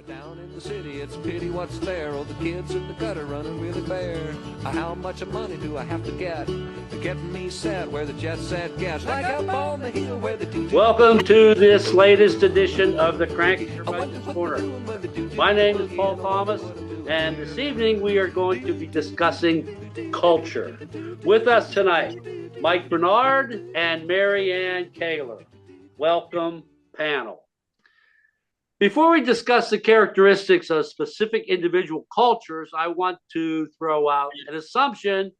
Down in the city, it's a pity what's there. Oh, the kids in the gutter running really bare. How much of money do I have to get to get me set where the jet set gets? Like up on the hill where the DJ. Welcome to this latest edition of the Cranky Curmudgeon's Corner. My name is Paul Thomas, and this evening we are going to be discussing culture. With us tonight, Mike Bernard and Mary Ann Kaler. Welcome, panel. Before we discuss the characteristics of specific individual cultures, I want to throw out an assumption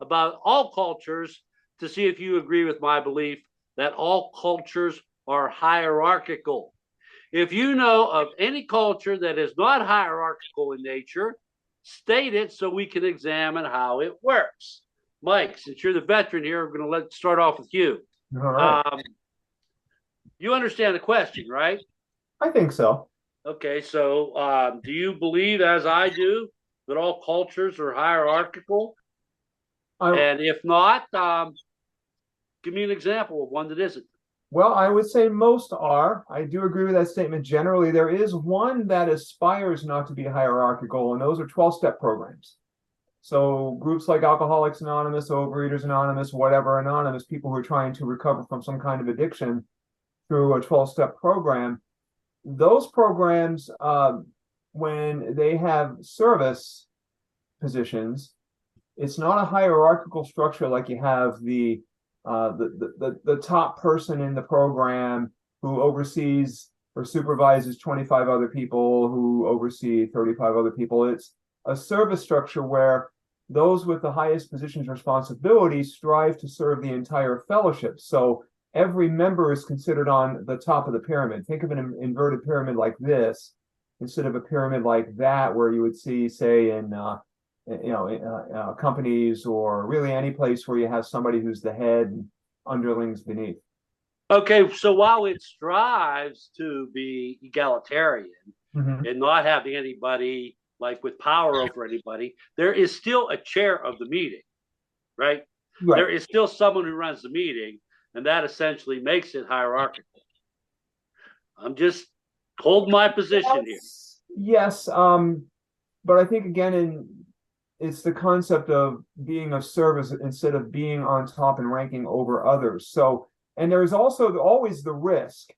about all cultures to see if you agree with my belief that all cultures are hierarchical. If you know of any culture that is not hierarchical in nature, state it so we can examine how it works. Mike, since you're the veteran here, we're going to start off with you. All right. You understand the question, right? I think so. Okay, so do you believe, as I do, that all cultures are hierarchical? And if not, give me an example of one that isn't. Well, I would say most are. I do agree with that statement generally. There is one that aspires not to be hierarchical, and those are 12-step programs. So groups like Alcoholics Anonymous, Overeaters Anonymous, whatever Anonymous, people who are trying to recover from some kind of addiction through a 12-step program. Those programs, when they have service positions, it's not a hierarchical structure like you have the top person in the program who oversees or supervises 25 other people who oversee 35 other people. It's a service structure where those with the highest positions of responsibility strive to serve the entire fellowship. So every member is considered on the top of the pyramid. Think of an inverted pyramid like this instead of a pyramid like that, where you would see, say, in companies or really any place where you have somebody who's the head and underlings beneath. Okay, so while it strives to be egalitarian and not having anybody like with power over anybody, there is still a chair of the meeting, right? There is still someone who runs the meeting. And that essentially makes it hierarchical. I'm just holding my position here. Yes, but I think again, it's the concept of being of service instead of being on top and ranking over others. So, and there is also always the risk,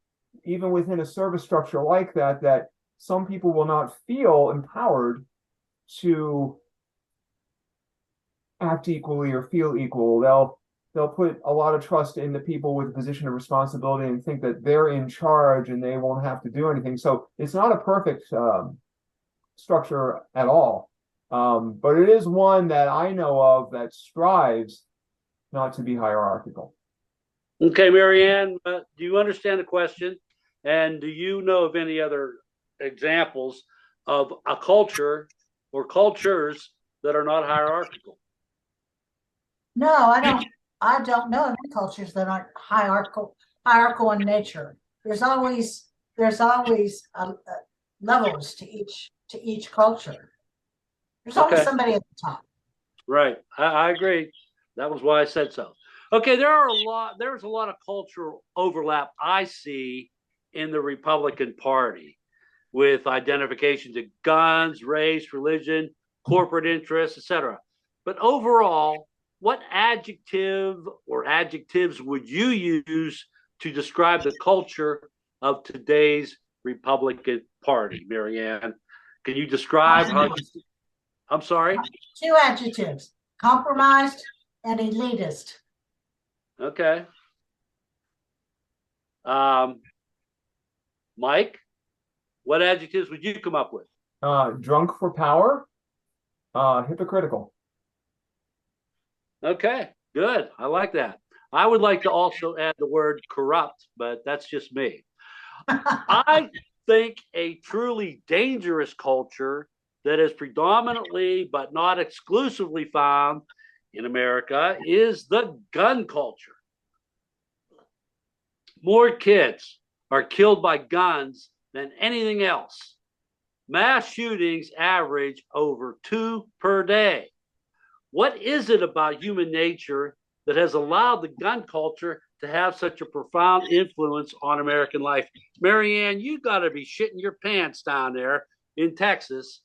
even within a service structure like that, that some people will not feel empowered to act equally or feel equal. They'll put a lot of trust in the people with a position of responsibility and think that they're in charge and they won't have to do anything. So it's not a perfect structure at all. But it is one that I know of that strives not to be hierarchical. Okay, Mary Ann, do you understand the question? And do you know of any other examples of a culture or cultures that are not hierarchical? No, I don't know any cultures that aren't hierarchical in nature. There's always levels to each culture. There's always somebody at the top. Right, I agree. That was why I said so. Okay, there's a lot of cultural overlap I see in the Republican Party with identification to guns, race, religion, corporate interests, etc. But overall, what adjective or adjectives would you use to describe the culture of today's Republican Party, Mary Ann? Can you describe how you... I'm sorry? 2 adjectives: compromised and elitist. Okay. Mike, what adjectives would you come up with? Drunk for power, hypocritical. Okay, good. I like that. I would like to also add the word corrupt, but that's just me. I think a truly dangerous culture that is predominantly but not exclusively found in America is the gun culture. More kids are killed by guns than anything else. Mass shootings average over 2 per day. What is it about human nature that has allowed the gun culture to have such a profound influence on American life? Mary Ann, you got to be shitting your pants down there in Texas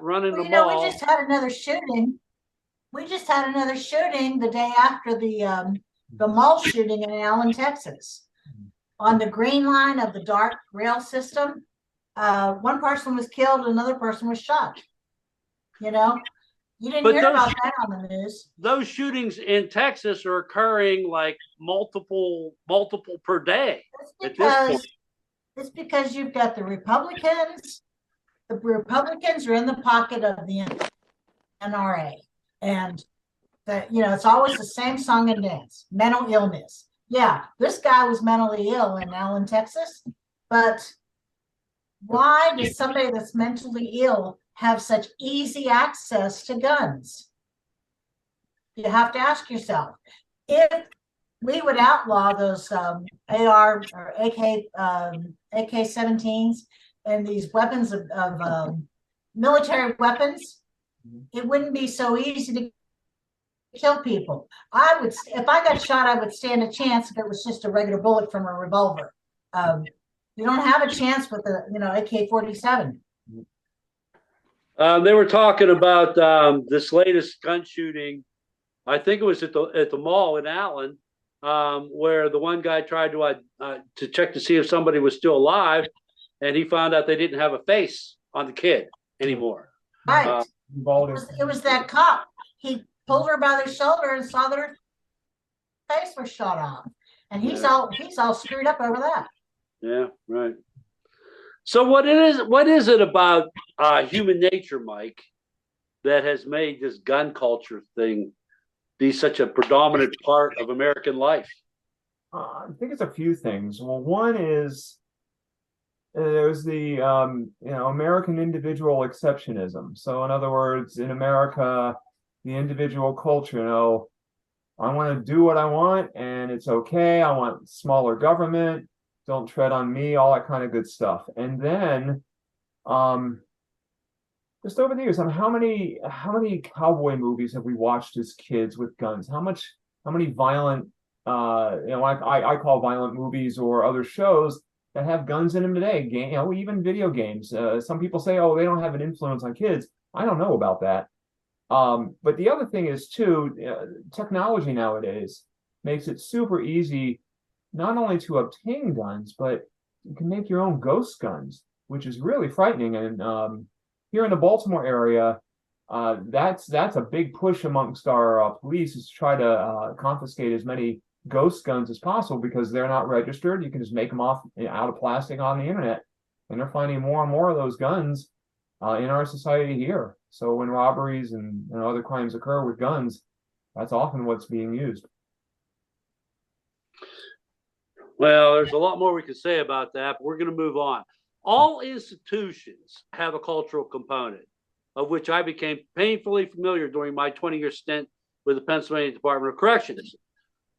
running Well, the you know, mall. we just had another shooting. We just had another shooting the day after the mall shooting in Allen, Texas. On the green line of the dark rail system, one person was killed, another person was shot. You know, you didn't But hear those about that on the news. those shootings in Texas are occurring like multiple per day at this point. It's because you've got the Republicans. The Republicans are in the pocket of the NRA, and that, you know, it's always the same song and dance. Mental illness. Yeah, this guy was mentally ill in Allen, Texas, but why does somebody that's mentally ill have such easy access to guns? You have to ask yourself, if we would outlaw those AR or AK-17s and these weapons of military weapons, it wouldn't be so easy to kill people. I would, if I got shot, I would stand a chance if it was just a regular bullet from a revolver. You don't have a chance with a, you know, AK-47. They were talking about this latest gun shooting. I think it was at the mall in Allen, where the one guy tried to check to see if somebody was still alive, and he found out they didn't have a face on the kid anymore. Right. It was that cop. He pulled her by the shoulder and saw that her face was shot off, and he's all screwed up over that. Yeah, right. So what is it about human nature, Mike, that has made this gun culture thing be such a predominant part of American life? I think it's a few things. Well, one is there's the American individual exceptionism. So in other words, in America, the individual culture, I want to do what I want and it's okay. I want smaller government. Don't tread on me, all that kind of good stuff. And then just over the years, how many cowboy movies have we watched as kids with guns? How many violent I call violent movies or other shows that have guns in them today, even video games. Some people say, oh, they don't have an influence on kids. I don't know about that. But the other thing is too, technology nowadays makes it super easy not only to obtain guns, but you can make your own ghost guns, which is really frightening. And here in the Baltimore area, that's a big push amongst our police, is to try to confiscate as many ghost guns as possible, because they're not registered. You can just make them out of plastic on the internet, and they're finding more and more of those guns in our society here. So when robberies and other crimes occur with guns, that's often what's being used. Well, there's a lot more we could say about that, but we're going to move on. All institutions have a cultural component, of which I became painfully familiar during my 20-year stint with the Pennsylvania Department of Corrections.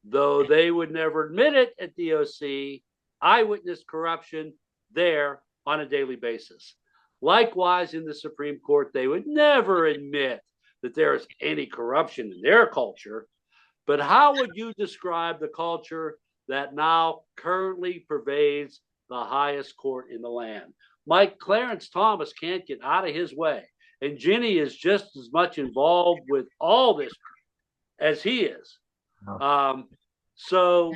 Though they would never admit it at DOC, I witnessed corruption there on a daily basis. Likewise, in the Supreme Court, they would never admit that there is any corruption in their culture. But how would you describe the culture that now currently pervades the highest court in the land? Mike, Clarence Thomas can't get out of his way, and Ginny is just as much involved with all this as he is. So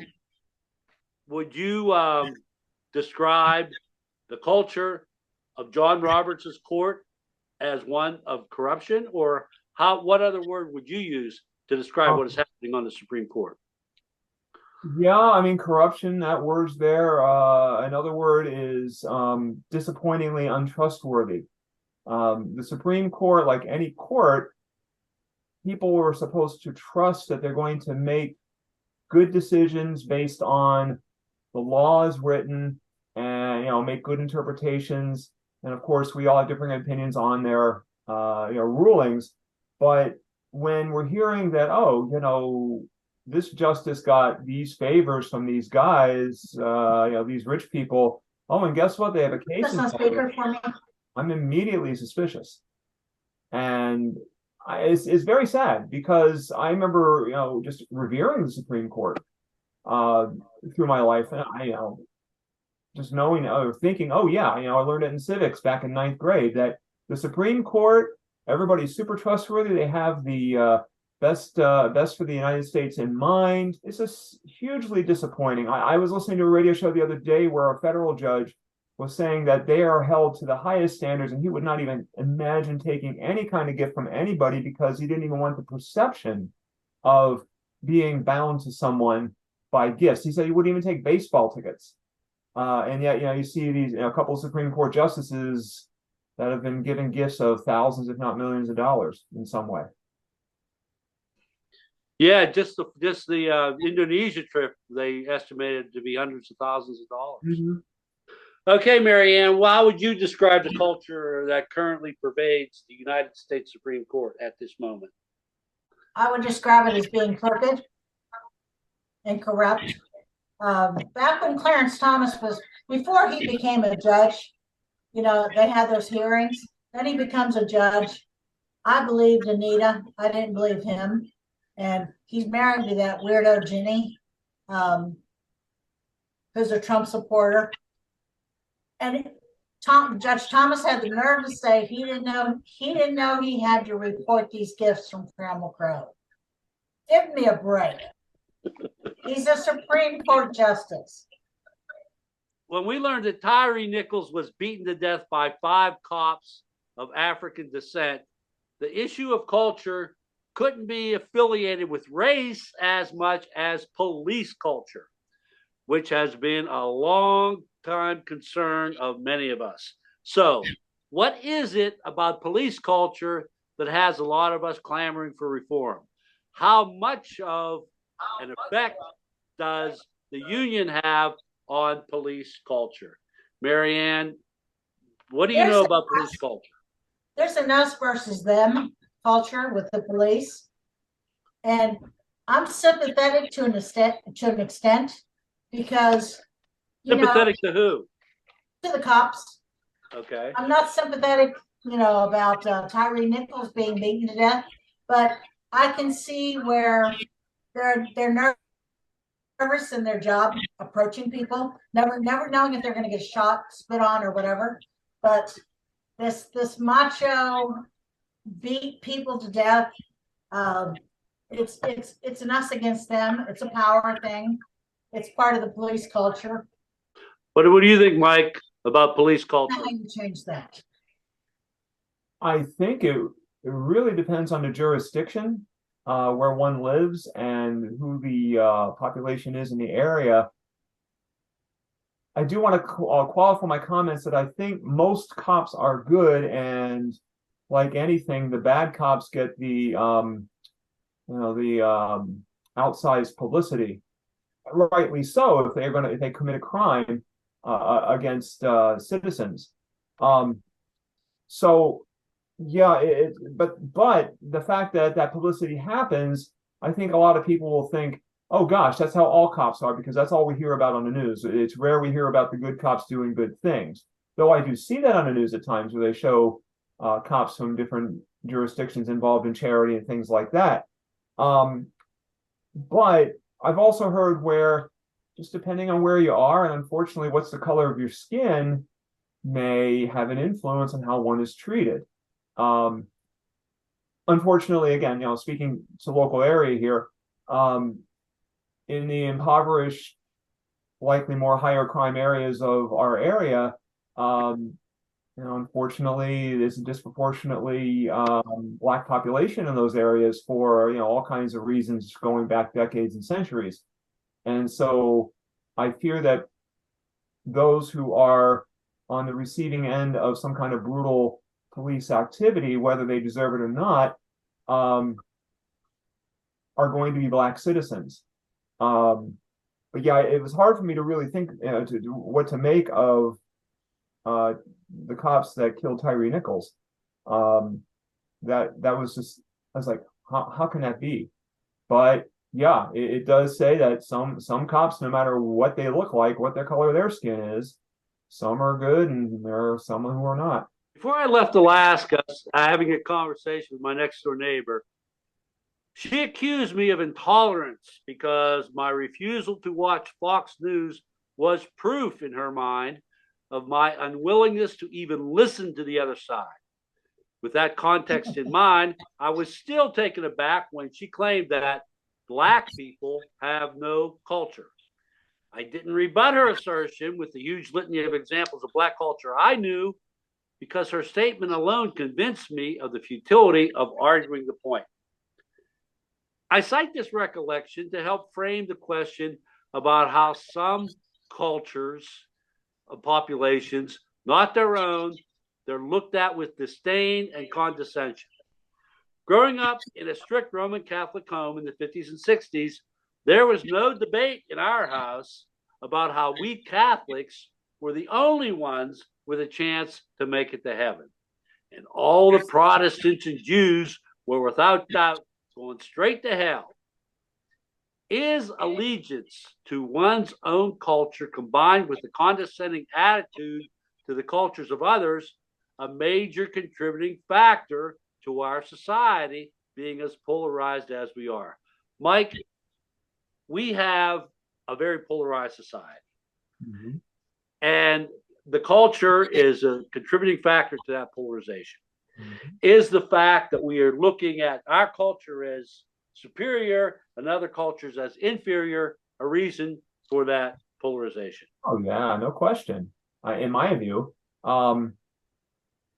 would you describe the culture of John Roberts' court as one of corruption, or what other word would you use to describe what is happening on the Supreme Court? Yeah, I mean, corruption, that word's there. Another word is disappointingly untrustworthy. The Supreme Court, like any court, people were supposed to trust that they're going to make good decisions based on the laws written, and make good interpretations. And of course, we all have different opinions on their rulings. But when we're hearing that, this justice got these favors from these guys, these rich people. Oh, and guess what? They have a case. I'm immediately suspicious, and it's very sad, because I remember, just revering the Supreme Court through my life, and just knowing or thinking, oh yeah, I learned it in civics back in ninth grade that the Supreme Court, everybody's super trustworthy. They have the best for the United States in mind. It's just hugely disappointing. I was listening to a radio show the other day where a federal judge was saying that they are held to the highest standards, and he would not even imagine taking any kind of gift from anybody because he didn't even want the perception of being bound to someone by gifts. He said he wouldn't even take baseball tickets. And yet, you see these a couple of Supreme Court justices that have been given gifts of thousands, if not millions of dollars in some way. Yeah, just the Indonesia trip, they estimated to be hundreds of thousands of dollars. Mm-hmm. Okay, Marianne, well, how would you describe the culture that currently pervades the United States Supreme Court at this moment? I would describe it as being crooked and corrupt. Back when Clarence Thomas before he became a judge, they had those hearings. Then he becomes a judge. I believed Anita. I didn't believe him. And he's married to that weirdo Ginny, who's a Trump supporter. And Judge Thomas had the nerve to say he didn't know he had to report these gifts from Trammell Crow. Give me a break. He's a Supreme Court justice. When we learned that Tyree Nichols was beaten to death by 5 cops of African descent, the issue of culture couldn't be affiliated with race as much as police culture, which has been a long time concern of many of us. So, what is it about police culture that has a lot of us clamoring for reform? How much of an effect does the union have on police culture? Marianne, what do you know about police culture? There's an us versus them culture with the police. And I'm sympathetic to an extent because sympathetic to who? To the cops. Okay. I'm not sympathetic, about Tyree Nichols being beaten to death, but I can see where they're nervous in their job approaching people, never knowing if they're going to get shot, spit on, or whatever. But this macho beat people to death. It's an us against them. It's a power thing. It's part of the police culture. What do you think, Mike, about police culture? How do you change that? I think it really depends on the jurisdiction where one lives and who the population is in the area. I do want to qualify my comments that I think most cops are good, and like anything, the bad cops get the outsized publicity. Rightly so, if they commit a crime against citizens. So yeah, but the fact that publicity happens, I think a lot of people will think, oh gosh, that's how all cops are, because that's all we hear about on the news. It's rare we hear about the good cops doing good things. Though I do see that on the news at times where they show cops from different jurisdictions involved in charity and things like that. But I've also heard where, just depending on where you are, and unfortunately what's the color of your skin, may have an influence on how one is treated. Unfortunately, again, speaking to local area here, in the impoverished, likely more higher crime areas of our area, unfortunately, there's a disproportionately Black population in those areas for all kinds of reasons going back decades and centuries. And so I fear that those who are on the receiving end of some kind of brutal police activity, whether they deserve it or not, are going to be Black citizens. But yeah, it was hard for me to really think what to make of the cops that killed Tyree Nichols. That was just, I was like, how can that be? But yeah, it does say that some cops, no matter what they look like, what their color of their skin is, some are good and there are some who are not. Before I left Alaska, having a conversation with my next door neighbor, she accused me of intolerance because my refusal to watch Fox News was proof in her mind of my unwillingness to even listen to the other side. With that context in mind, I was still taken aback when she claimed that Black people have no culture. I didn't rebut her assertion with the huge litany of examples of Black culture I knew, because her statement alone convinced me of the futility of arguing the point. I cite this recollection to help frame the question about how some cultures of populations, not their own, they're looked at with disdain and condescension. Growing up in a strict Roman Catholic home in the 50s and 60s, there was no debate in our house about how we Catholics were the only ones with a chance to make it to heaven. And all the Protestants and Jews were without doubt going straight to hell. Is allegiance to one's own culture combined with the condescending attitude to the cultures of others a major contributing factor to our society being as polarized as we are? Mike, we have a very polarized society. Mm-hmm. And the culture is a contributing factor to that polarization. Mm-hmm. Is the fact that we are looking at our culture as superior and other cultures as inferior a reason for that polarization? Oh yeah, no question. In my view,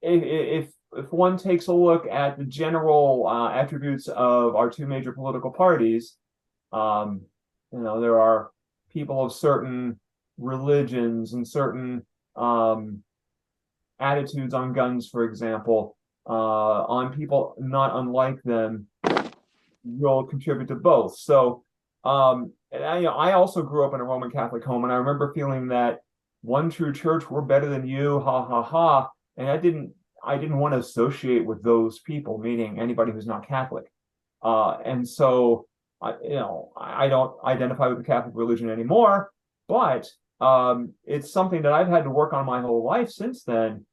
if one takes a look at the general attributes of our two major political parties, there are people of certain religions and certain attitudes on guns, for example, on people not unlike them, will contribute to both. So, I also grew up in a Roman Catholic home, and I remember feeling that one true church, we're better than you, ha ha ha. And I didn't want to associate with those people, meaning anybody who's not Catholic. And so, I don't identify with the Catholic religion anymore, but it's something that I've had to work on my whole life since then,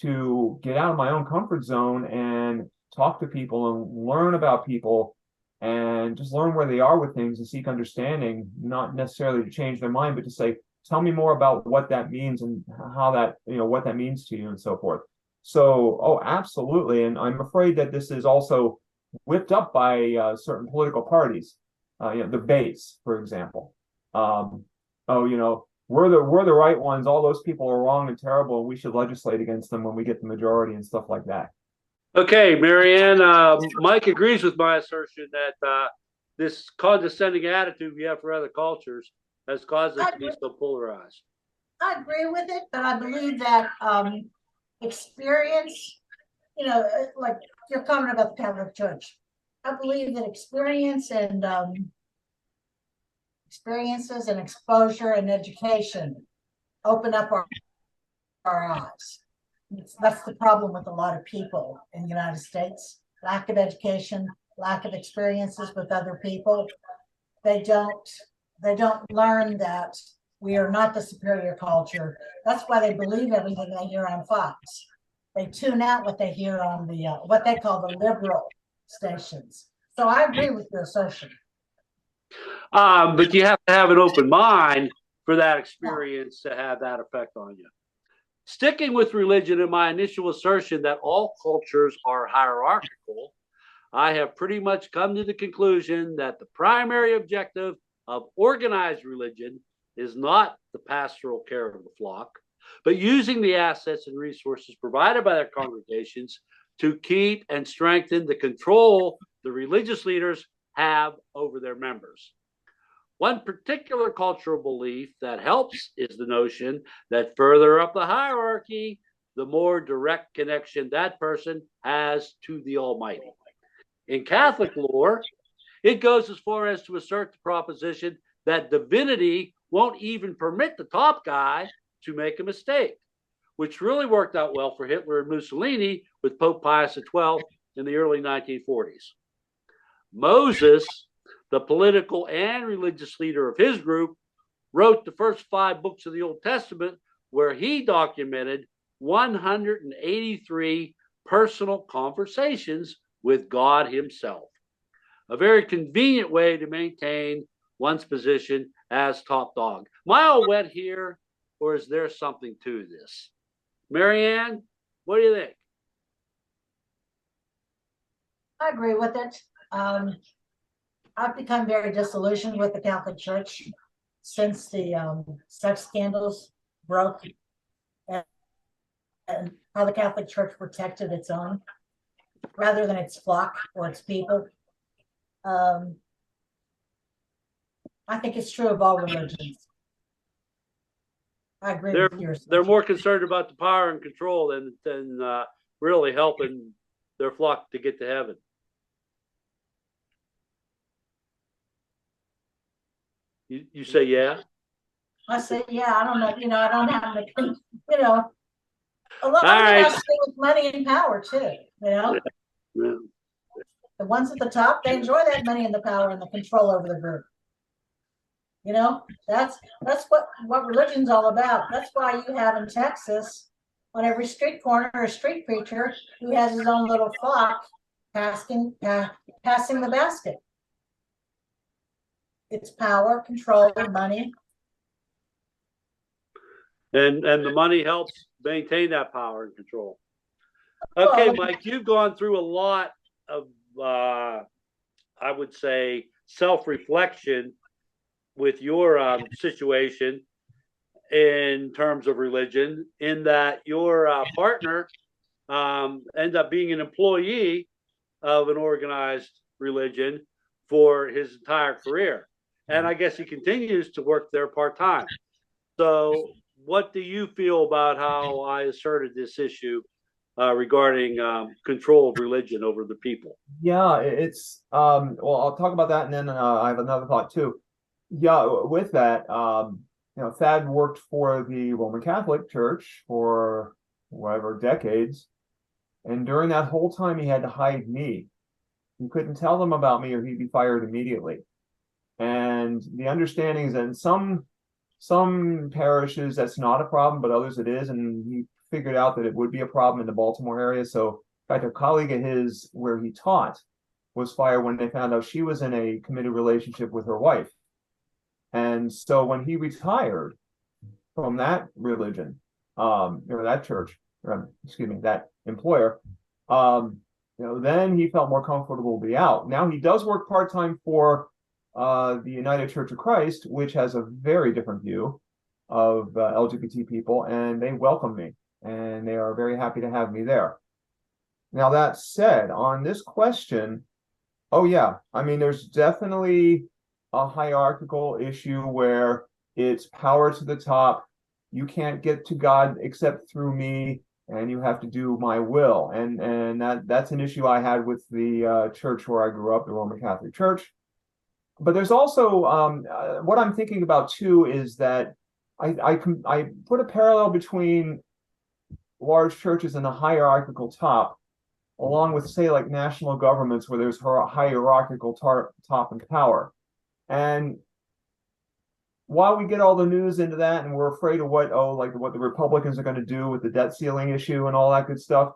to get out of my own comfort zone and talk to people and learn about people and just learn where they are with things and seek understanding, not necessarily to change their mind, but to say, tell me more about what that means and how that, what that means to you and so forth. So, absolutely. And I'm afraid that this is also whipped up by certain political parties, the base, for example. We're the right ones. All those people are wrong and terrible, and we should legislate against them when we get the majority and stuff like that. Okay, Marianne, Mike agrees with my assertion that this condescending attitude we have for other cultures has caused us to be so polarized. I agree with it, but I believe that experience, like you're talking about the Catholic Church, I believe that experiences and exposure and education open up our eyes. That's the problem with a lot of people in the United States. Lack of education, lack of experiences with other people. They don't learn that we are not the superior culture. That's why they believe everything they hear on Fox. They tune out what they hear on the what they call the liberal stations. So I agree with your assertion. But you have to have an open mind for that experience to have that effect on you. Sticking with religion and my initial assertion that all cultures are hierarchical, I have pretty much come to the conclusion that the primary objective of organized religion is not the pastoral care of the flock, but using the assets and resources provided by their congregations to keep and strengthen the control the religious leaders have over their members. One particular cultural belief that helps is the notion that further up the hierarchy, the more direct connection that person has to the Almighty. In Catholic lore, it goes as far as to assert the proposition that divinity won't even permit the top guy to make a mistake, which really worked out well for Hitler and Mussolini with Pope Pius XII in the early 1940s. Moses, the political and religious leader of his group, wrote the first 5 books of the Old Testament, where he documented 183 personal conversations with God himself. A very convenient way to maintain one's position as top dog. Mile wet here, or is there something to this? Marianne, what do you think? I agree with it. I've become very disillusioned with the Catholic Church since the sex scandals broke, and how the Catholic Church protected its own rather than its flock or its people. I think it's true of all religions. I agree with yours. They're more concerned about the power and control than really helping their flock to get to heaven. You say yeah? I say yeah. I don't know. I don't have the. A lot of right. it has to do with money and power too. Yeah. The ones at the top, they enjoy that money and the power and the control over the group. That's what religion's all about. That's why you have in Texas, on every street corner, a street preacher who has his own little flock passing the basket. It's power, control, money. And the money helps maintain that power and control. Okay, Well, Mike, you've gone through a lot of, I would say, self-reflection with your situation in terms of religion, in that your partner ended up being an employee of an organized religion for his entire career. And I guess he continues to work there part-time. So what do you feel about how I asserted this issue regarding control of religion over the people? Yeah, it's well, I'll talk about that, and then I have another thought too. Yeah, with that, Thad worked for the Roman Catholic Church for whatever decades, and during that whole time he had to hide me. He couldn't tell them about me or he'd be fired immediately. And the understanding is that in some parishes that's not a problem, but others it is, and he figured out that it would be a problem in the Baltimore area. So in fact, a colleague of his where he taught was fired when they found out she was in a committed relationship with her wife. And so when he retired from that religion, or that church, that employer, then he felt more comfortable to be out. Now he does work part-time for the United Church of Christ, which has a very different view of LGBT people, and they welcome me, and they are very happy to have me there. Now, that said, on this question, oh yeah, I mean, there's definitely a hierarchical issue where it's power to the top. You can't get to God except through me, and you have to do my will. And that's an issue I had with the church where I grew up, the Roman Catholic Church. But there's also what I'm thinking about too is that I put a parallel between large churches and the hierarchical top, along with, say, like national governments where there's hierarchical top and power. And while we get all the news into that and we're afraid of what the Republicans are going to do with the debt ceiling issue and all that good stuff,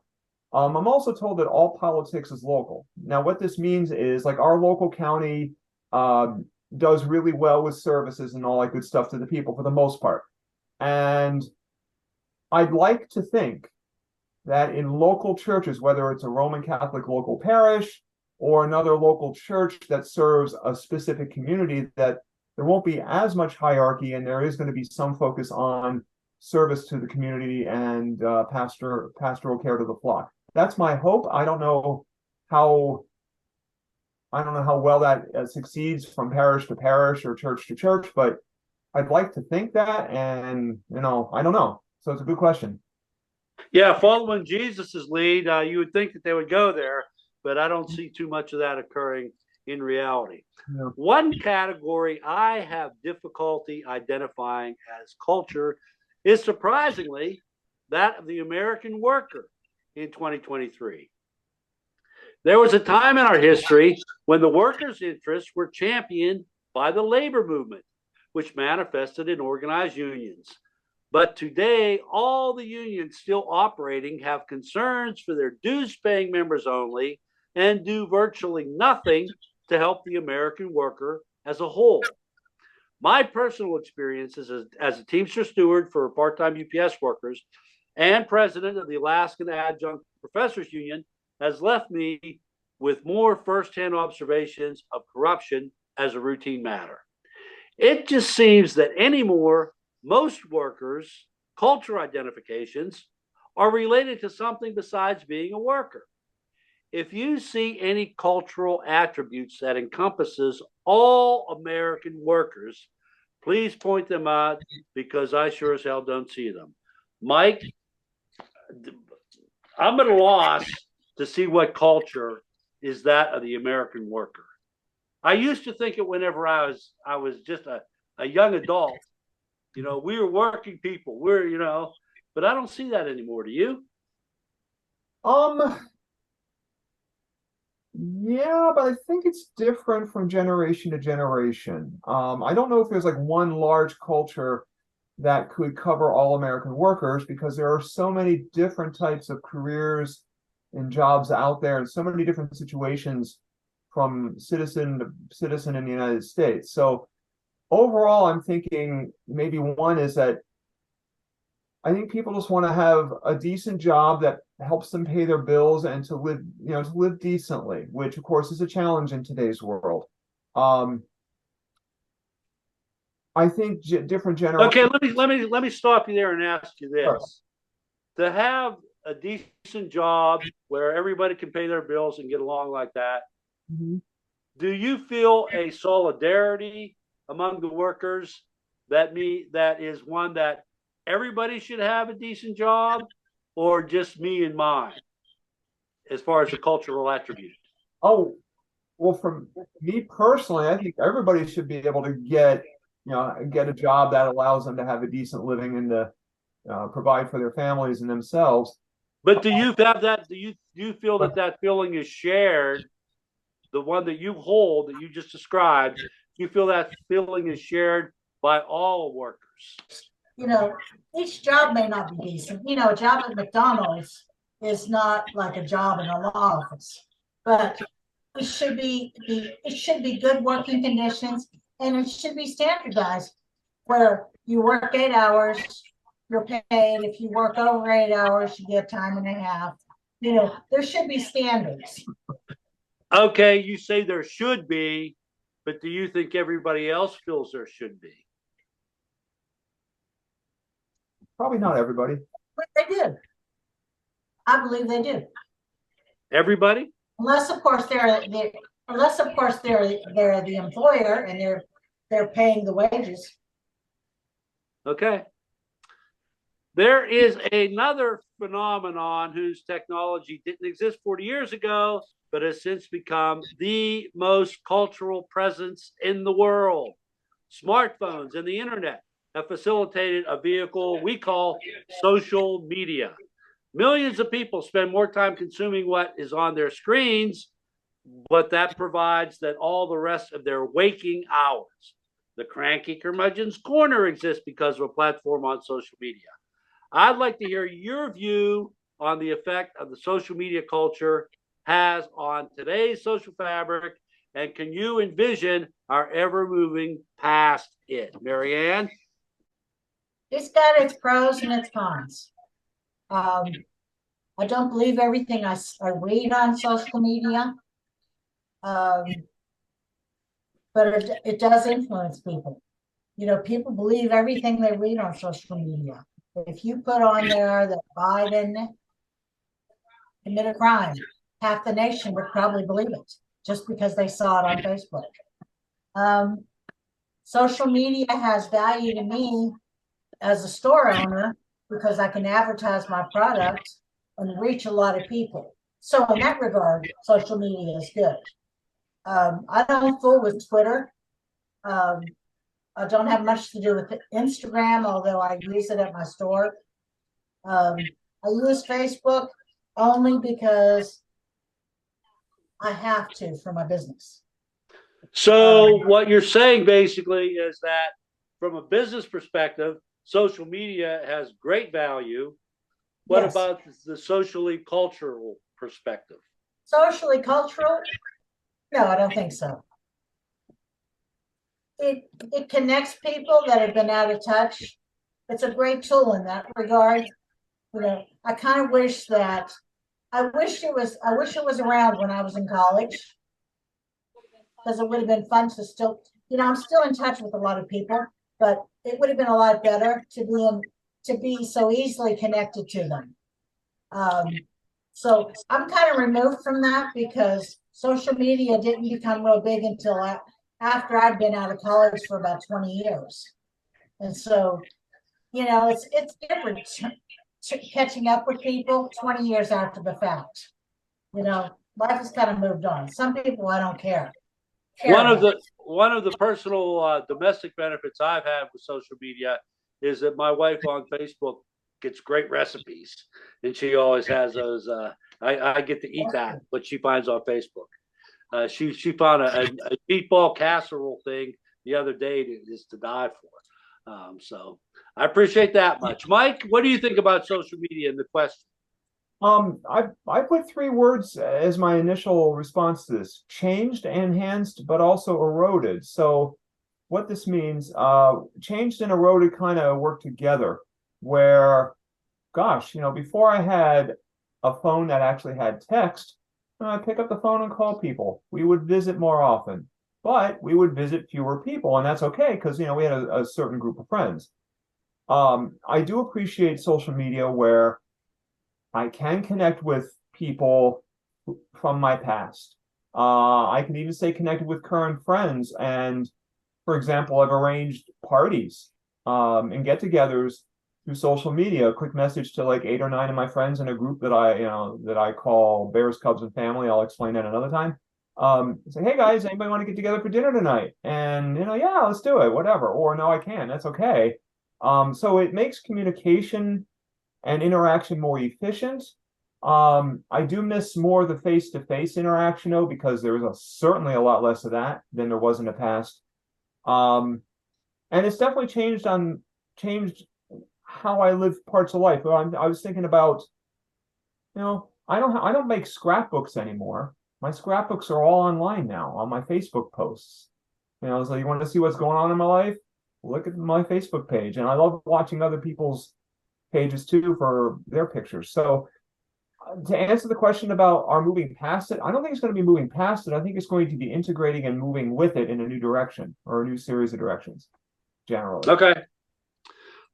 I'm also told that all politics is local. Now, what this means is, like, our local county does really well with services and all that good stuff to the people for the most part. And I'd like to think that in local churches, whether it's a Roman Catholic local parish or another local church that serves a specific community, that there won't be as much hierarchy, and there is going to be some focus on service to the community and pastoral care to the flock. That's my hope. I don't know how well that succeeds from parish to parish or church to church, but I'd like to think that, and I don't know. So it's a good question. Yeah, following Jesus's lead, you would think that they would go there, but I don't see too much of that occurring in reality. Yeah. One category I have difficulty identifying as culture is, surprisingly, that of the American worker in 2023. There was a time in our history when the workers' interests were championed by the labor movement, which manifested in organized unions. But today, all the unions still operating have concerns for their dues-paying members only and do virtually nothing to help the American worker as a whole. My personal experience as a Teamster steward for part-time UPS workers and president of the Alaskan Adjunct Professors Union has left me with more firsthand observations of corruption as a routine matter. It just seems that anymore, most workers' culture identifications are related to something besides being a worker. If you see any cultural attributes that encompasses all American workers, please point them out because I sure as hell don't see them. Mike, I'm at a loss to see what culture is that of the American worker. I used to think it whenever I was just a young adult. You know, we were working people. But I don't see that anymore. Do you? Yeah, but I think it's different from generation to generation. I don't know if there's like one large culture that could cover all American workers because there are so many different types of careers and jobs out there and so many different situations from citizen to citizen in the United States. So overall, I'm thinking maybe one is that I think people just want to have a decent job that helps them pay their bills and to live decently, which of course is a challenge in today's world. I think different generations. Okay, let me stop you there and ask you this: Sure. to have a decent job where everybody can pay their bills and get along like that, Mhm. do you feel a solidarity among the workers that is one that everybody should have a decent job, or just me and mine, as far as the cultural attribute? Oh, well, for me personally, I think everybody should be able to get a job that allows them to have a decent living and to provide for their families and themselves. But do you have that? Do you feel that feeling is shared? The one that you hold that you just described, do you feel that feeling is shared by all workers? Each job may not be decent. A job at McDonald's is not like a job in a law office, but it should be good working conditions, and it should be standardized where you work 8 hours, you're paid. If you work over 8 hours, you get time and a half. There should be standards. Okay, you say there should be, but do you think everybody else feels there should be? Probably not everybody. But they do. I believe they do. Everybody? Unless of course they're the employer and they're paying the wages. Okay. There is another phenomenon whose technology didn't exist 40 years ago, but has since become the most cultural presence in the world. Smartphones and the internet have facilitated a vehicle we call social media. Millions of people spend more time consuming what is on their screens, but that provides that all the rest of their waking hours. The Cranky Curmudgeon's Corner exists because of a platform on social media. I'd like to hear your view on the effect of the social media culture has on today's social fabric, and can you envision our ever moving past it? Marianne? It's got its pros and its cons. I don't believe everything I read on social media, but it does influence people. People believe everything they read on social media. If you put on there that Biden committed a crime, half the nation would probably believe it just because they saw it on Facebook. Social media has value to me as a store owner because I can advertise my product and reach a lot of people. So in that regard, social media is good. I don't fool with Twitter. I don't have much to do with Instagram, although I use it at my store. I use Facebook only because I have to for my business. So what you're saying basically is that from a business perspective, social media has great value. What Yes. about the socially cultural perspective? Socially cultural? No, I don't think so. it connects people that have been out of touch. It's a great tool in that regard. You know, I kind of wish that I wish it was around when I was in college, because it would have been fun to still, I'm still in touch with a lot of people, but it would have been a lot better to be so easily connected to them. So I'm kind of removed from that because social media didn't become real big until after I'd been out of college for about 20 years. And so, it's different catching up with people 20 years after the fact. Life has kind of moved on. Some people I don't care. One of the personal domestic benefits I've had with social media is that my wife on Facebook gets great recipes, and she always has those. I get to eat that, what she finds on Facebook. She found a meatball casserole thing the other day that is to die for. So I appreciate that much. Mike, what do you think about social media and the question? I put 3 words as my initial response to this: changed, enhanced, but also eroded. So what this means, changed and eroded kind of work together, where, gosh, before I had a phone that actually had text, I'd pick up the phone and call people. We would visit more often, but we would visit fewer people, and that's okay because, we had a certain group of friends. I do appreciate social media where I can connect with people from my past. I can even stay connected with current friends. And for example, I've arranged parties and get-togethers through social media. A quick message to like 8 or 9 of my friends in a group that I call Bears, Cubs, and Family. I'll explain that another time. Say, hey guys, anybody want to get together for dinner tonight? And yeah, let's do it, whatever. Or no, I can't. That's okay. So it makes communication and interaction more efficient. I do miss more the face-to-face interaction though, because there was certainly a lot less of that than there was in the past. And it's definitely changed how I live parts of life. I was thinking about, I don't make scrapbooks anymore. My scrapbooks are all online now on my Facebook posts. So you want to see what's going on in my life? Look at my Facebook page. And I love watching other people's pages too for their pictures. So to answer the question about our moving past it, I don't think it's going to be moving past it. I think it's going to be integrating and moving with it in a new direction or a new series of directions, generally. Okay.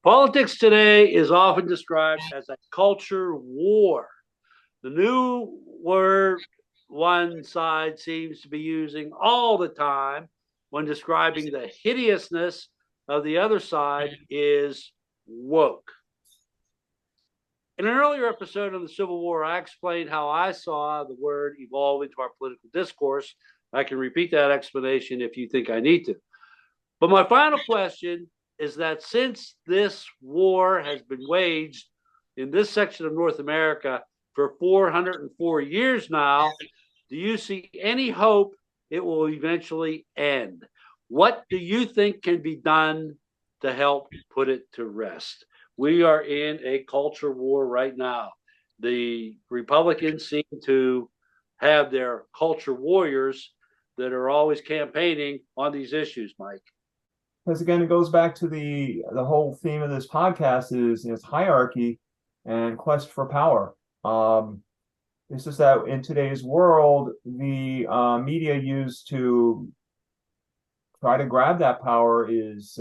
Politics today is often described as a culture war. The new word one side seems to be using all the time when describing the hideousness of the other side is woke. In an earlier episode on the Civil War, I explained how I saw the word evolve into our political discourse. I can repeat that explanation if you think I need to. But my final question is that since this war has been waged in this section of North America for 404 years now, do you see any hope it will eventually end? What do you think can be done to help put it to rest? We are in a culture war right now. The Republicans seem to have their culture warriors that are always campaigning on these issues, Mike. Because again, it goes back to the whole theme of this podcast is hierarchy and quest for power. It's just that in today's world, the media used to try to grab that power is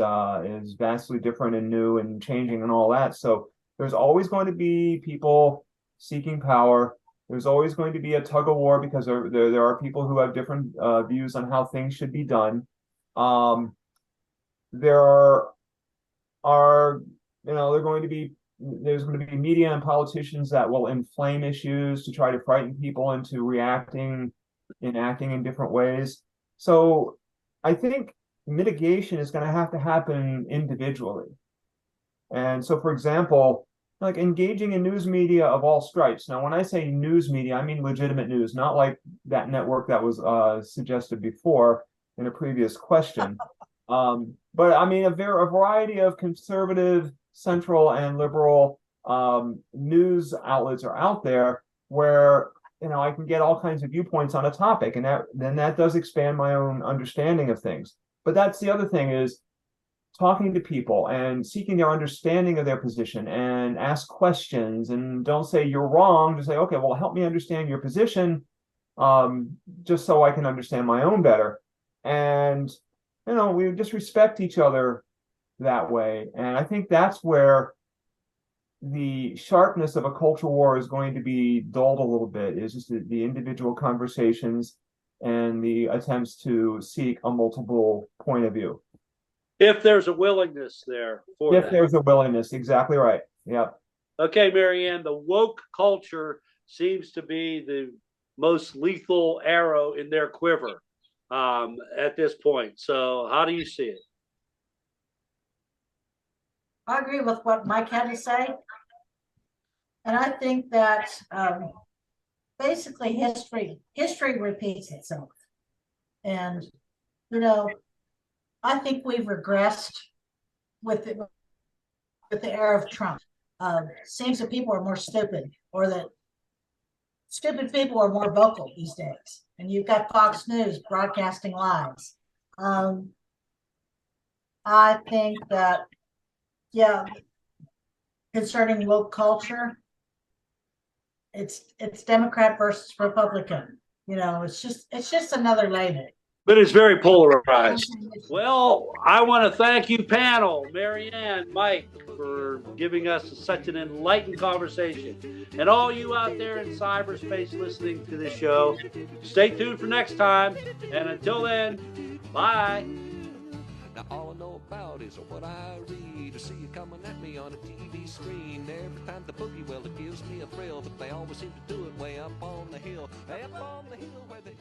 vastly different and new and changing and all that. So there's always going to be people seeking power. There's always going to be a tug of war because there are people who have different views on how things should be done. There's going to be media and politicians that will inflame issues to try to frighten people into acting in different ways. So I think mitigation is going to happen individually. And so, for example, like engaging in news media of all stripes. Now, when I say news media, I mean legitimate news, not like that network that was suggested before in a previous question. But I mean, a variety of conservative, central, and liberal news outlets are out there where I can get all kinds of viewpoints on a topic, and that does expand my own understanding of things. But that's the other thing is talking to people and seeking their understanding of their position and ask questions and don't say you're wrong. Just say, okay, well, help me understand your position, just so I can understand my own better. And, we just respect each other that way. And I think that's where the sharpness of a culture war is going to be dulled a little bit, is just the individual conversations and the attempts to seek a multiple point of view. If there's a willingness there for If that. there's a willingness, exactly right. Yeah. Okay, Marianne, the woke culture seems to be the most lethal arrow in their quiver at this point. So how do you see it? I agree with what Mike had to say. And I think that basically history repeats itself. And, I think we've regressed with the era of Trump. Seems that people are more stupid, or that stupid people are more vocal these days. And you've got Fox News broadcasting lies. I think that, concerning woke culture, it's Democrat versus Republican. It's just another label. But it's very polarized. Well, I want to thank you, panel, Marianne, Mike, for giving us such an enlightened conversation. And all you out there in cyberspace listening to this show, stay tuned for next time. And until then, bye. Now all I know about is what I read, or see you coming at me on a TV screen. Every time the boogie, well, it gives me a thrill, but they always seem to do it way up on the hill, way up on the hill where they